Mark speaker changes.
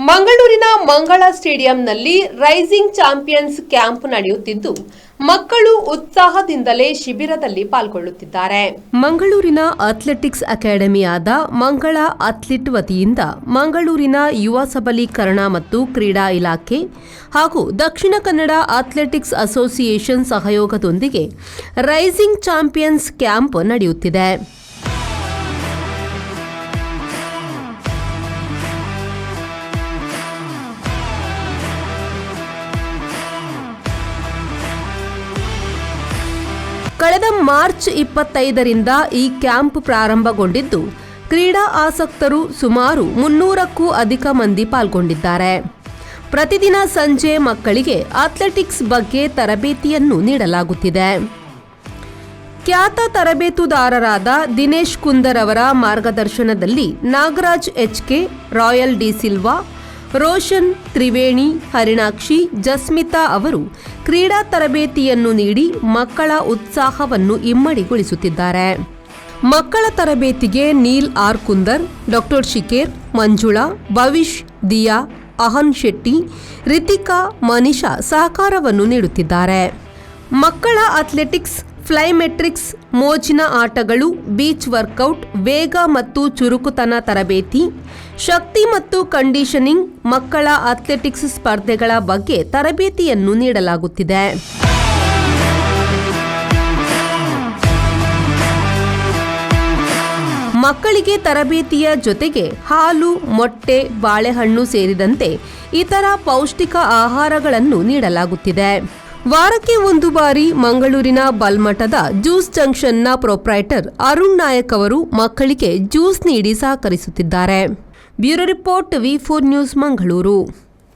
Speaker 1: ಮಂಗಳೂರಿನ ಮಂಗಳ ಸ್ಟೇಡಿಯಂನಲ್ಲಿ rising champions camp ನಡೆಯುತ್ತಿದ್ದು ಮಕ್ಕಳು ಉತ್ಸಾಹದಿಂದಲೇ ಶಿಬಿರದಲ್ಲಿ ಪಾಲ್ಗೊಳ್ಳುತ್ತಿದ್ದಾರೆ. ಮಂಗಳೂರಿನ ಅಥ್ಲೆಟಿಕ್ಸ್ ಅಕಾಡೆಮಿಯಾದ ಮಂಗಳ ಅಥ್ಲೀಟ್ ವತಿಯಿಂದ ಮಂಗಳೂರಿನ ಯುವ ಸಬಲೀಕರಣ ಮತ್ತು ಕ್ರೀಡಾ ಇಲಾಖೆ ಹಾಗೂ ದಕ್ಷಿಣ ಕನ್ನಡ ಅಥ್ಲೆಟಿಕ್ಸ್ ಅಸೋಸಿಯೇಷನ್ ಸಹಯೋಗದೊಂದಿಗೆ ರೈಸಿಂಗ್ ಚಾಂಪಿಯನ್ಸ್ ಕ್ಯಾಂಪ್ ನಡೆಯುತ್ತಿದೆ. ಕಳೆದ ಮಾರ್ಚ್ 25ರಿಂದ ಈ ಕ್ಯಾಂಪ್ ಪ್ರಾರಂಭಗೊಂಡಿದ್ದು ಕ್ರೀಡಾ ಆಸಕ್ತರು ಸುಮಾರು 300ಕ್ಕೂ ಅಧಿಕ ಮಂದಿ ಪಾಲ್ಗೊಂಡಿದ್ದಾರೆ. ಪ್ರತಿದಿನ ಸಂಜೆ ಮಕ್ಕಳಿಗೆ ಅಥ್ಲೆಟಿಕ್ಸ್ ಬಗ್ಗೆ ತರಬೇತಿಯನ್ನು ನೀಡಲಾಗುತ್ತಿದೆ. ಖ್ಯಾತ ತರಬೇತುದಾರರಾದ ದಿನೇಶ್ ಕುಂದರ್ ಅವರ ಮಾರ್ಗದರ್ಶನದಲ್ಲಿ ನಾಗರಾಜ್ ಎಚ್ಕೆ, ರಾಯಲ್ ಡಿ ಸಿಲ್ವಾ, ರೋಷನ್ ತ್ರಿವೇಣಿ, ಹರಿಣಾಕ್ಷಿ, ಜಸ್ಮಿತಾ ಅವರು ಕ್ರೀಡಾ ತರಬೇತಿಯನ್ನು ನೀಡಿ ಮಕ್ಕಳ ಉತ್ಸಾಹವನ್ನು ಇಮ್ಮಡಿಗೊಳಿಸುತ್ತಿದ್ದಾರೆ. ಮಕ್ಕಳ ತರಬೇತಿಗೆ ನೀಲ್ ಆರ್ ಕುಂದರ್, ಡಾಕ್ಟರ್ ಶಿಕೇರ್, ಮಂಜುಳಾ, ಭವಿಷ್, ದಿಯಾ, ಅಹನ್ ಶೆಟ್ಟಿ, ರಿತಿಕಾ, ಮನಿಷಾ ಸಹಕಾರವನ್ನು ನೀಡುತ್ತಿದ್ದಾರೆ. ಮಕ್ಕಳ ಅಥ್ಲೆಟಿಕ್ಸ್, ಫ್ಲೈಮೆಟ್ರಿಕ್ಸ್, ಮೋಜಿನ ಆಟಗಳು, ಬೀಚ್ ವರ್ಕೌಟ್, ವೇಗ ಮತ್ತು ಚುರುಕುತನ ತರಬೇತಿ, ಶಕ್ತಿ ಮತ್ತು ಕಂಡೀಷನಿಂಗ್, ಮಕ್ಕಳ ಅಥ್ಲೆಟಿಕ್ಸ್ ಸ್ಪರ್ಧೆಗಳ ಬಗ್ಗೆ ತರಬೇತಿಯನ್ನು ನೀಡಲಾಗುತ್ತಿದೆ. ಮಕ್ಕಳಿಗೆ ತರಬೇತಿಯ ಜೊತೆಗೆ ಹಾಲು, ಮೊಟ್ಟೆ, ಬಾಳೆಹಣ್ಣು ಸೇರಿದಂತೆ ಇತರ ಪೌಷ್ಟಿಕ ಆಹಾರಗಳನ್ನು ನೀಡಲಾಗುತ್ತಿದೆ. ವಾರಕ್ಕೆ ಒಂದು ಬಾರಿ ಮಂಗಳೂರಿನ ಬಲ್ಮಠದ ಜ್ಯೂಸ್ ಜಂಕ್ಷನ್ನ ಪ್ರೊಪ್ರೈಟರ್ ಅರುಣ್ ನಾಯಕ್ ಅವರು ಮಕ್ಕಳಿಗೆ ಜ್ಯೂಸ್ ನೀಡಿ ಸಹಕರಿಸುತ್ತಿದ್ದಾರೆ. ಬ್ಯೂರೋ ರಿಪೋರ್ಟ್, ವಿ4 ನ್ಯೂಸ್, ಮಂಗಳೂರು.